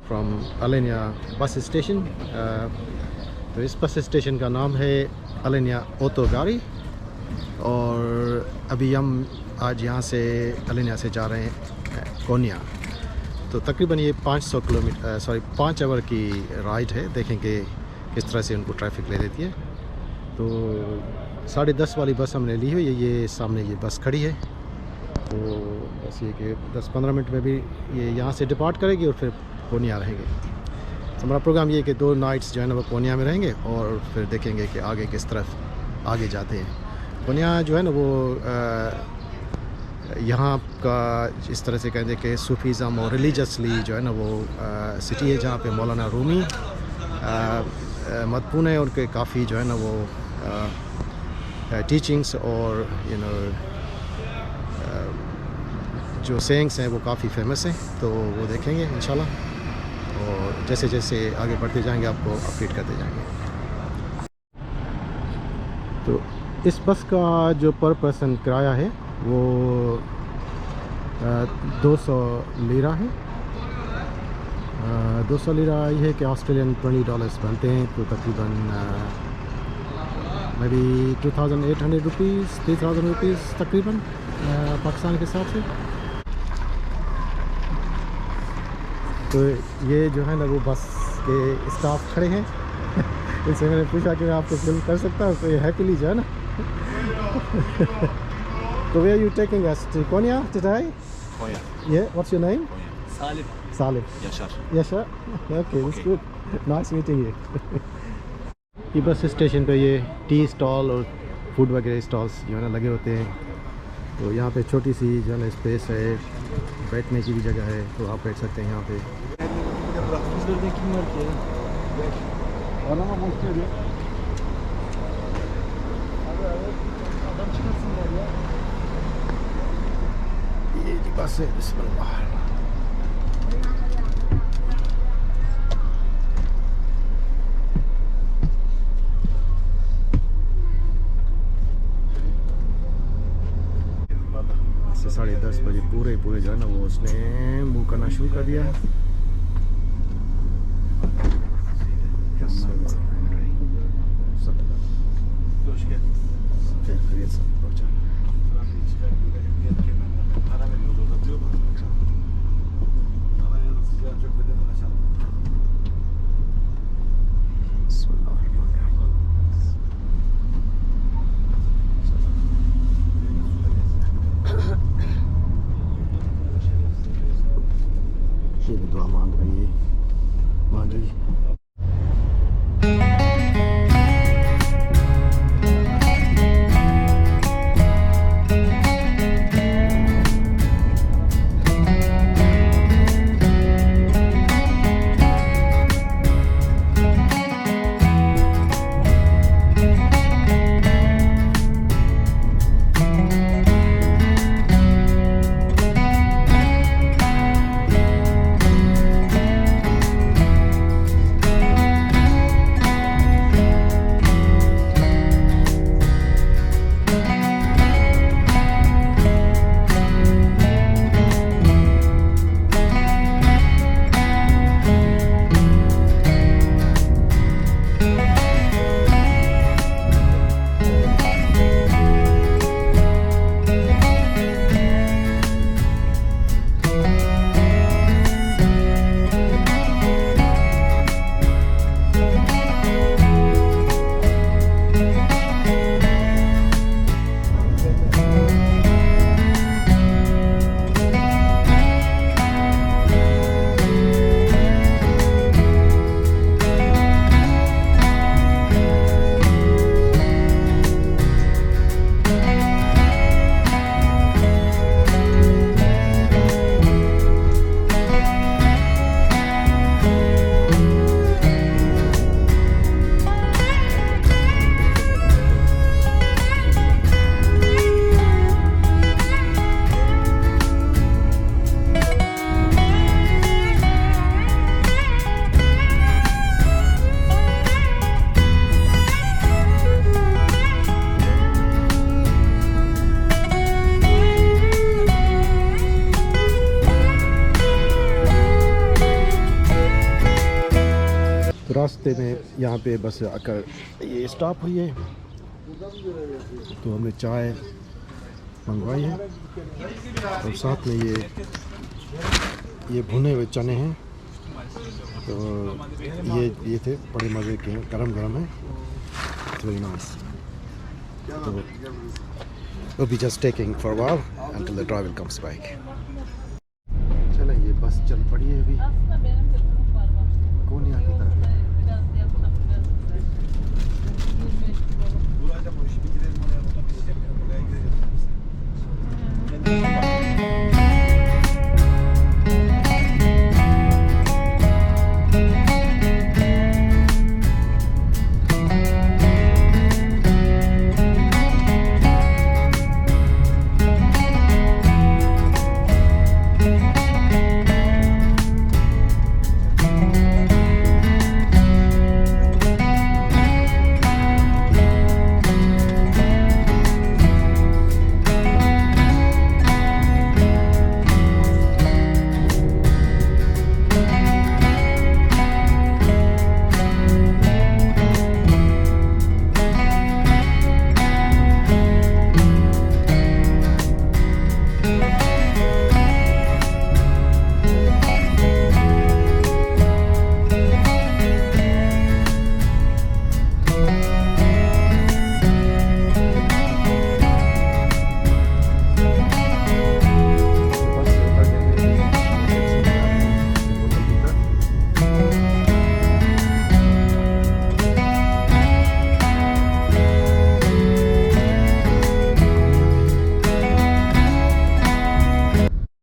From अलेनिया bus station. तो इस bus station का नाम है अलेनिया ऑटो गाड़ी। और अभी हम आज यहाँ से अलेनिया से जा रहे हैं कोनिया। तो तकरीबन ये 5 आवर की राइड है। देखेंगे किस तरह से उनको ट्रैफिक ले लेती है। तो 10:30 वाली बस हमने ली हुई है। ये सामने ये बस खड़ी है। तो बस ये कि 10-15 मिनट में भी ये यहाँ से डिपार्ट करेगी और फिर कोनिया रहेंगे। हमारा प्रोग्राम ये है कि 2 नाइट्स जो है ना वो कोनिया में रहेंगे और फिर देखेंगे कि आगे किस तरफ आगे जाते हैं। कोनिया जो है ना वो यहाँ का इस तरह से कहते हैं कि सूफीज़म और रिलीजसली जो है ना वो सिटी है जहाँ पे मौलाना रूमी मदफून है। उनके काफ़ी जो है ना वो टीचिंग्स और जो सेइंग्स हैं वो काफ़ी फेमस हैं। तो वो देखेंगे इंशाल्लाह और जैसे जैसे आगे बढ़ते जाएंगे आपको अपडेट करते जाएंगे। तो इस बस का जो पर पर्सन किराया है वो 200 लीरा है। 200 लीरा ये है कि ऑस्ट्रेलियन $20 बनते हैं। तो तकरीबन मे बी 2800 रुपीज़ 3000 रुपीज़ तकरीबन पाकिस्तान के हिसाब से। तो ये जो है ना वो बस के स्टाफ खड़े हैं। इनसे मैंने पूछा कि मैं आपको फिल्म कर सकता हूँ। तो ये हैप्पीली जो है ना तो where are you taking us to Konya today? Konya. Yeah, what's your name? Salim. Salim. Yaşar. Yasha? Okay, that's Okay. good. Nice meeting you. ये बस स्टेशन पे ये टी स्टॉल और फूड वगैरह स्टॉल्स जो है ना लगे होते हैं। तो यहाँ पे छोटी सी जो है ना स्पेस है, बैठने की भी जगह है। तो आप बैठ सकते हैं यहाँ पे। ये जी बस है। बिस्मिल्लाह। से 10:30 बजे पूरे जो है ना वो उसने मूव करना शुरू कर दिया है। ये भी दुआ मांग रही है, मांगी। रास्ते में यहाँ पे बस आकर ये स्टॉप हुई है, तो हमने चाय मंगवाई है और साथ में ये भुने हुए चने हैं। तो ये थे, बड़े मज़े के हैं, गरम गरम है, वेरी नाइस। तो we'll be just taking for a while until the driver comes back. चलें, ये बस चल पड़ी है अभी कोनिया की तरफ।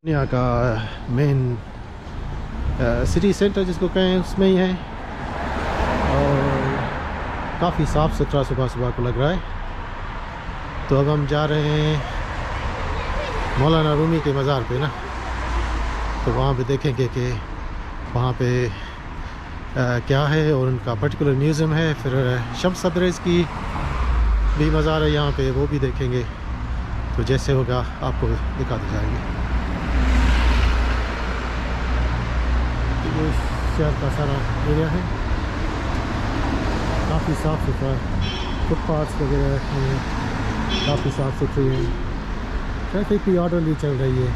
यहाँ का मेन सिटी सेंटर जिसको कहें उसमें ही है, और काफ़ी साफ़ सुथरा सुबह सुबह को लग रहा है। तो अब हम जा रहे हैं मौलाना रूमी के मज़ार पे ना, तो वहाँ पे देखेंगे कि वहाँ पे क्या है, और उनका पर्टिकुलर म्यूज़ियम है। फिर शम्स तबरेज़ की भी मज़ार है यहाँ पे, वो भी देखेंगे। तो जैसे होगा आपको दिखाते जाएंगे। ये शहर का सारा एरिया है, काफ़ी साफ़ सुथरा, फुटपाथ्स वगैरह हैं, काफ़ी साफ़ सुथरी है, ट्रैफिक भी ऑर्डरली चल रही है।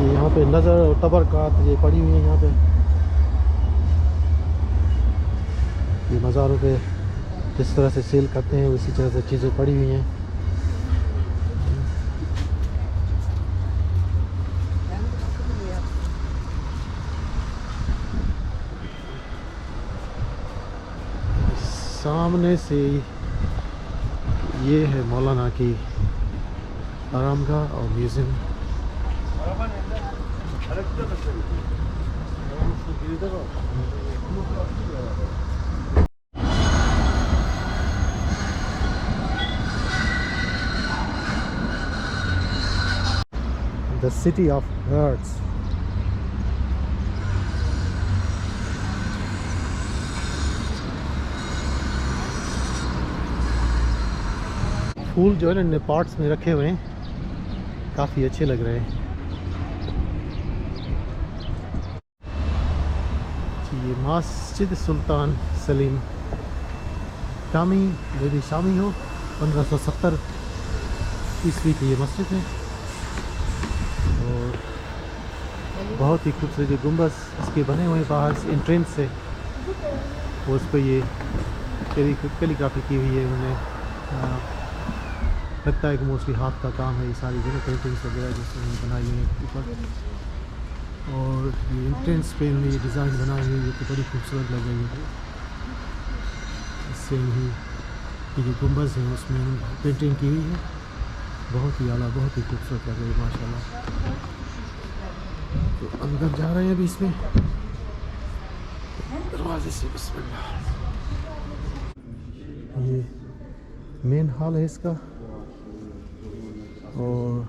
यहाँ पे नज़र और तबरकात ये पड़ी हुई है। यहाँ पे ये मज़ारों पे जिस तरह से सेल करते हैं उसी तरह से चीज़ें पड़ी हुई हैं। सामने से ये है मौलाना की आरामगाह और museum. The city of birds. फूल जो है ना पॉट्स में रखे हुए हैं, काफ़ी अच्छे लग रहे हैं। ये मस्जिद सुल्तान सलीम शामी, ये भी शामी हो, 1570 ईस्वी की ये मस्जिद है। और बहुत ही खूबसूरत जो गुंबद इसके बने हुए बाहर से एंट्रेंस से, और उस पर ये कैलीग्राफी की हुई है उन्होंने। लगता है कि मोस्टली हाथ का काम है ये सारी जगह, पेंटिंग्स वगैरह जिसमें बनाई हुई है ऊपर। और ये एंट्रेंस पे ये डिज़ाइन बनाई हुई है तो बड़ी खूबसूरत लग रही है। इससे ही ये जो गुंबद है उसमें पेंटिंग की हुई है, बहुत ही आला, बहुत ही खूबसूरत लग रही है माशाल्लाह। तो अंदर जा रहे हैं अभी इसमें, दरवाजे से बिस्मिल्लाह। ये मेन हॉल है इसका, और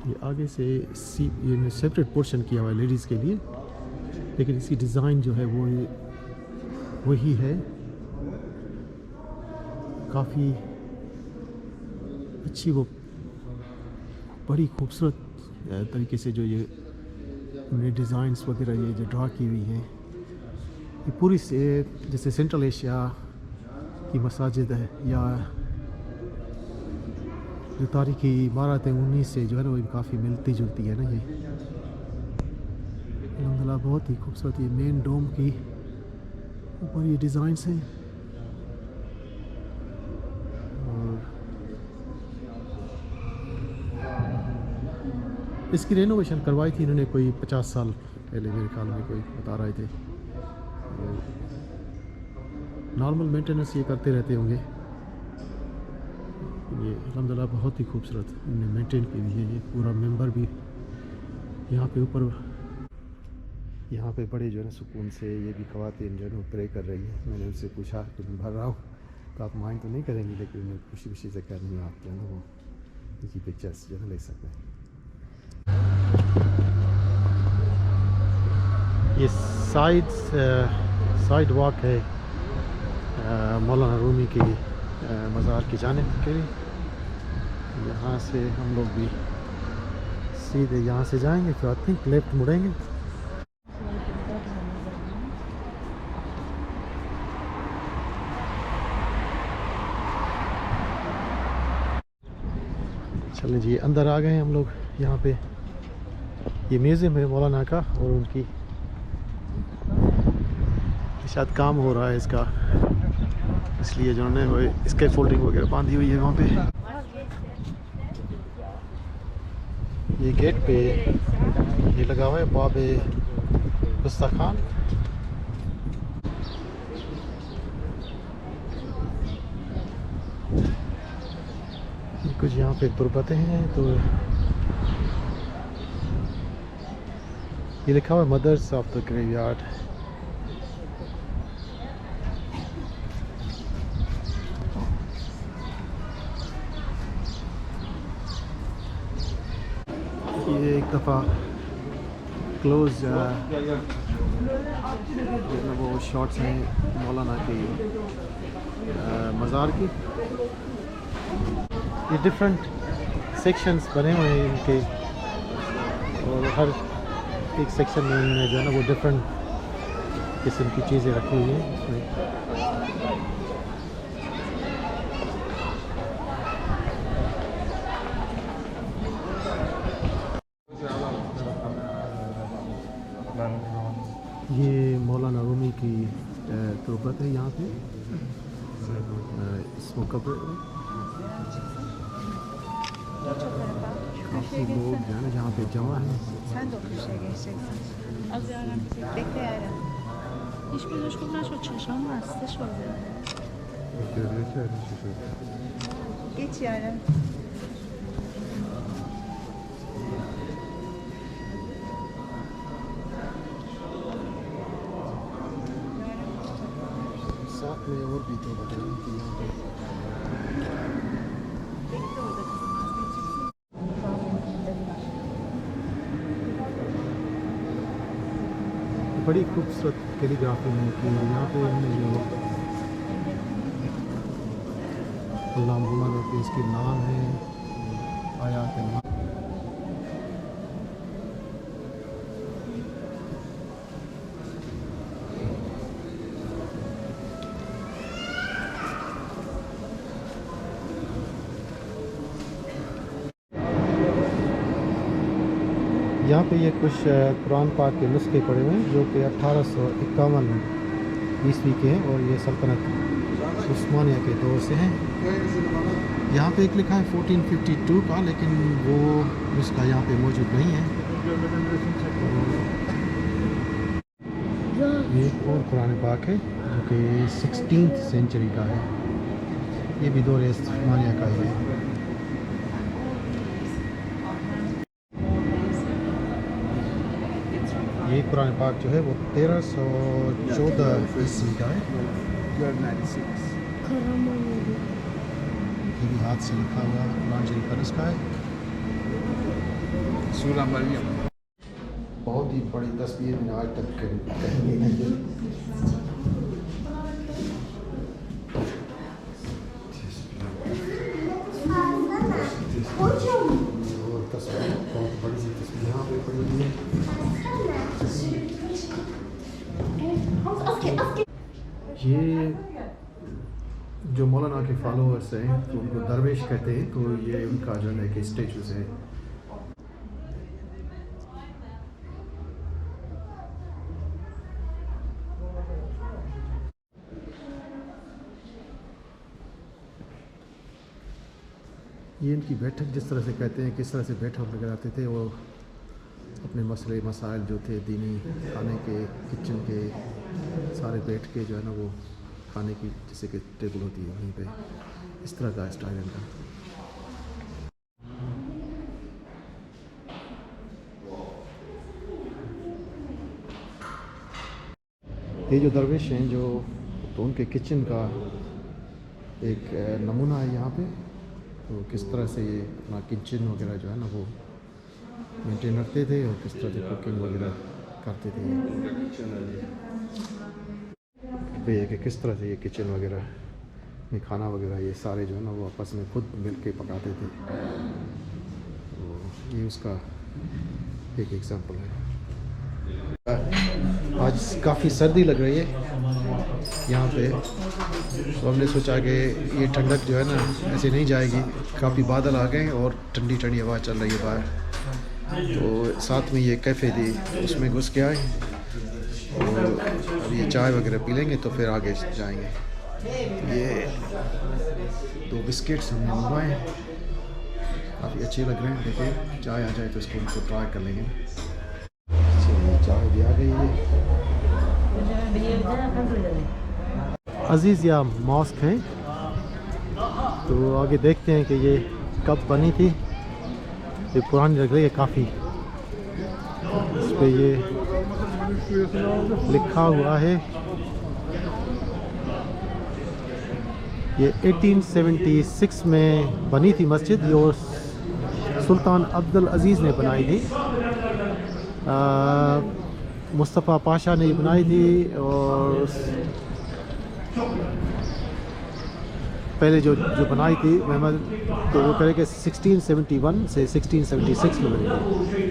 ये आगे से ये सेपरेट पोर्शन किया हुआ है लेडीज़ के लिए, लेकिन इसकी डिज़ाइन जो है वो वही है। काफ़ी अच्छी वो बड़ी खूबसूरत तरीके से जो ये उन्होंने डिज़ाइंस वगैरह ये जो ड्रा की हुई हैं, ये पूरी से जैसे सेंट्रल एशिया की मसाजिद है या जो तारीखी इमारतें उन्हीं से जो है ना वो काफ़ी मिलती जुलती है ना। ये अलहमदिल्ला बहुत ही खूबसूरत ये मेन डोम की ऊपर ये डिज़ाइंस हैं। और इसकी रेनोवेशन करवाई थी इन्होंने कोई 50 साल पहले, मेरे ख्याल में कोई बता रहे थे। नॉर्मल मेंटेनेंस ये करते रहते होंगे। ये अल्हम्दुलिल्लाह बहुत ही खूबसूरत इन्होंने मेंटेन की हुई है। ये पूरा मेंबर भी यहाँ पे ऊपर, यहाँ पे बड़े जो है ना सुकून से ये भी ख़वातीन जो है ना प्रे कर रही है। मैंने उनसे पूछा कि मैं भर रहा हूँ तो आप माइंड तो नहीं करेंगी, लेकिन उन्हें खुशी खुशी से करनी है। आप जो है ना वो इनकी पिक्चर्स जो है ले सकते हैं। ये साइड वॉक है मौलाना रूमी की मज़ार की जानिब के लिए। यहाँ से हम लोग भी सीधे यहाँ से जाएंगे, फिर आई थिंक लेफ्ट मुड़ेंगे। चलिए जी अंदर आ गए हम लोग। यहाँ पे ये म्यूज़ियम है मौलाना का, और उनकी शायद काम हो रहा है इसका, इसलिए जो है वो इसके फोल्डिंग वगैरह बांधी हुई है वहाँ पे। ये गेट पे ये लगा हुआ है बाब गुस्ताखान। कुछ यहाँ पे तुरबतें हैं, तो ये लिखा हुआ है मदर्स ऑफ द ग्रेवयार्ड। ये एक दफ़ा क्लोज वो शॉट्स हैं मौलाना की मज़ार की। ये डिफरेंट सेक्शंस बने हुए हैं इनके, और हर एक सेक्शन में इनमें जो है ना वो डिफरेंट किस्म की चीज़ें रखी हुई हैं इसमें। ये मौलाना रूमी की तुरबत है यहाँ पे, इसको कब्र। काफ़ी लोग जो है ना यहाँ पे जमा हैं। Sen de otur şey geçeceksin. Az yarın bekle yarın. Hiçbir coşkundan çok çalışamaz. Size şöyle. Geç yarın. साथ में और भी तो बताएं कि यहाँ पे Bekle orada kızım. बड़ी खूबसूरत कैलीग्राफी है कि यहाँ पे हमने जो अल्लाह मौलाना पे इसके नाम है, आयात है। यहाँ पे ये कुछ कुरान पाक के नुस्खे पड़े हुए हैं जो कि 1851 ईस्वी के हैं, और ये सल्तनत उस्मानिया के दौर से हैं। यहाँ पे एक लिखा है 1452 का, लेकिन वो नुस्खा यहाँ पे मौजूद नहीं है। ये एक और कुरान पाक है जो कि 16th सेंचुरी का है। ये भी दौर उस्मानिया का ही है। ये कुरान पाक जो है वो 1314 ईस्वी का है। ये भी हाथ से लिखा हुआ कुरान शरीफ का नुस्खा है। सूरह मरियम बहुत ही बड़ी तस्वीर मैंने आज तक कहीं नहीं है। और तस्वीर ये जो मौलाना के फॉलोअर्स हैं तो उनको दरवेश कहते हैं, तो ये उनका जो है कि स्टेचूज है। ये इनकी बैठक जिस तरह से कहते हैं, किस तरह से बैठक वगैरह आते थे, वो अपने मसले मसाइल जो थे दीनी, खाने के, किचन के, सारे बैठ के जो है ना वो खाने की जैसे कि टेबल होती है वहीं पे, इस तरह का स्टाइल इनका। ये जो दरवेश हैं जो, तो उनके किचन का एक नमूना है यहाँ पे, तो किस तरह से ये अपना किचन वगैरह जो है ना वो मेंटेन रखते थे और किस तरह से कुकिंग वगैरह करते थे। ये कि किस तरह से ये किचन वगैरह में खाना वगैरह ये सारे जो है ना वो आपस में खुद मिल के पकाते थे। तो ये उसका एक एग्जांपल है। आज काफ़ी सर्दी लग रही है यहाँ पे, तो हमने सोचा कि ये ठंडक जो है ना ऐसे नहीं जाएगी, काफ़ी बादल आ गए और ठंडी ठंडी हवा चल रही है बाहर, तो साथ में ये कैफ़े थी उसमें घुस के आए और अब ये चाय वगैरह पी लेंगे तो फिर आगे जाएंगे। ये 2 बिस्किट्स हमने मंगवाए हैं, काफ़ी अच्छे लग रहे हैं। देखिए चाय आ जाए तो इसको उनको ट्राई कर लेंगे। चाय भी आ गई है। अजीज़िया मॉस्क है, तो आगे देखते हैं कि ये कब बनी थी। ये पुरानी लग रही है काफ़ी, इस पे ये लिखा हुआ है ये 1876 में बनी थी मस्जिद, ये सुल्तान अब्दुल अजीज़ ने बनाई थी। मुस्तफ़ा पाशा ने बनाई थी और पहले जो बनाई थी महमद, तो वो करें कि 1671 से 1676 में बनी थी।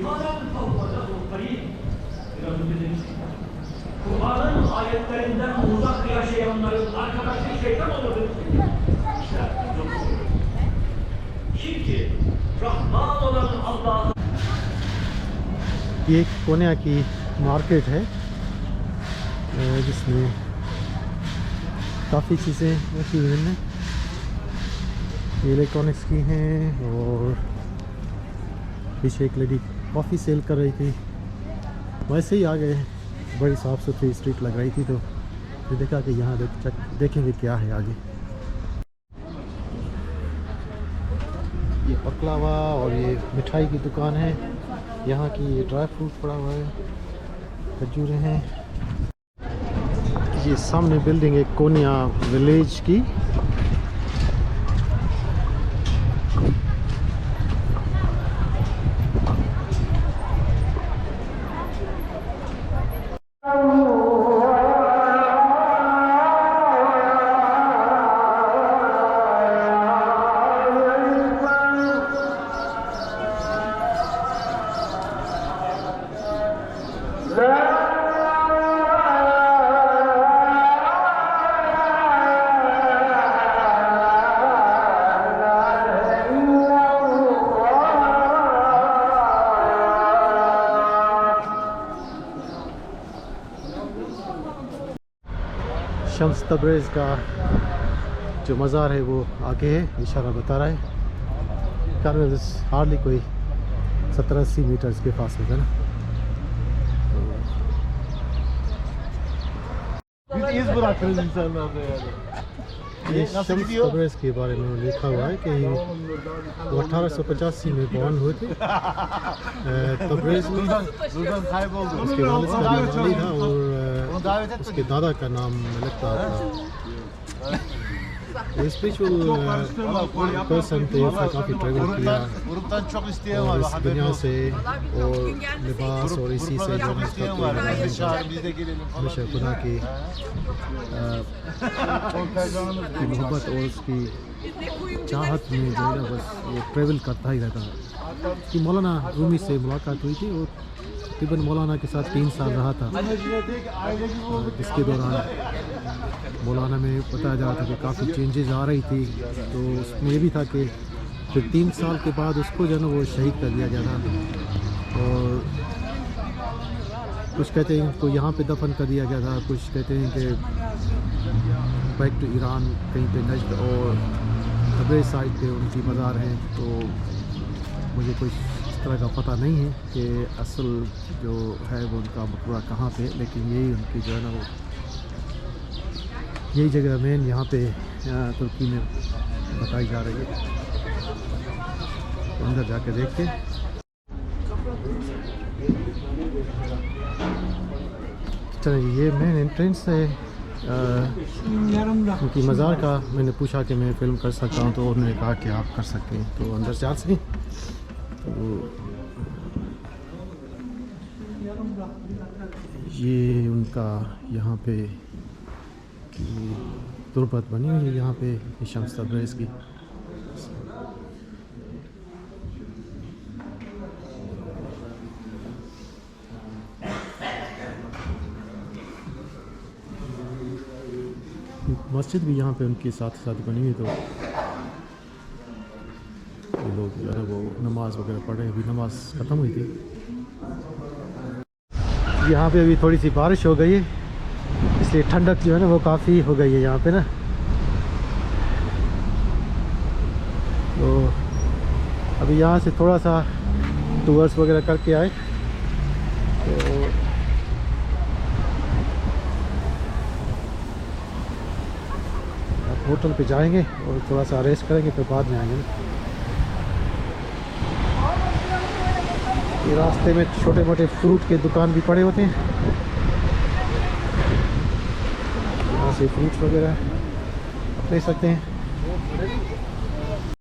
ये कोन्या की मार्केट है जिसमें काफ़ी चीज़ें रखी हुई हैं, ये इलेक्ट्रॉनिक्स की हैं और पीछे एक लेडी कॉफ़ी सेल कर रही थी। वैसे ही आ गए, बड़ी साफ़ सुथरी स्ट्रीट लग रही थी, तो फिर देखा कि यहाँ देखेंगे क्या है आगे। ये पकलावा और ये मिठाई की दुकान है यहाँ की। ये ड्राई फ्रूट पड़ा हुआ है, खजूरें हैं। ये सामने बिल्डिंग है कोन्या विलेज की। शम्स तब्रेज़ का जो मज़ार है वो आगे है, इशारा बता रहा है। कान हार्डली कोई 70-80 मीटर्स के फासले है ना। ये शम्स तब्रेज़ के बारे में लिखा हुआ है कि वो 1885 में बॉर्न हुए थे तब्रेज़ में। उसके वालिद का नाम अली था और उसके दादा का नाम लगता था। स्पिरिचुअल पर्सन थे, उसने काफ़ी ट्रैवल किया और इस दुनिया से और लिबास और इसी से जो हमेशा खुदा की मोहब्बत और उसकी चाहत में जो है ना बस वो ट्रैवल करता ही रहता है। कि मौलाना रूमी से मुलाकात हुई थी, वो तकरीबन मौलाना के साथ 3 साल रहा था, जिसके दौरान मौलाना में बताया जा रहा था कि काफ़ी चेंजेस आ रही थी, तो उसमें ये भी था कि फिर 3 साल के बाद उसको जो है ना वो शहीद कर दिया गया था। और कुछ कहते हैं उनको यहाँ पे दफन कर दिया गया था, कुछ कहते हैं कि बैक टू ईरान कहीं पे नजद और तबरेज़ साइड पे उनकी मज़ार हैं। तो मुझे कुछ इस तरह का पता नहीं है कि असल जो है वो उनका मकबरा कहाँ पे, लेकिन यही उनकी जो है ना वो यही जगह मेन यहाँ पे तुर्की में बताई जा रही है। तो अंदर जाके देखते हैं। चलिए ये मेन एंट्रेंस है उनकी मज़ार का। मैंने पूछा कि मैं फ़िल्म कर सकता हूँ, तो उन्होंने कहा कि आप कर सकते हैं, तो अंदर जा सकें। तो ये उनका यहाँ पे तुरबत बनी हुई है यहाँ पे शम्स तबरेज़ की। मस्जिद भी यहाँ पे उनके साथ साथ बनी हुई, तो ये लोग जो है वो नमाज वगैरह पढ़ रहे हैं। अभी नमाज ख़त्म हुई थी। यहाँ पे अभी थोड़ी सी बारिश हो गई है, इसलिए ठंडक जो है ना वो काफ़ी हो गई है यहाँ पे ना। तो अभी यहाँ से थोड़ा सा टूर्स वगैरह करके आए, तो होटल पे जाएंगे और थोड़ा सा रेस्ट करेंगे, फिर बाद में आएंगे ना। ये रास्ते में छोटे मोटे फ्रूट के दुकान भी पड़े होते हैं, यहाँ से फ्रूट्स वगैरह ले सकते हैं।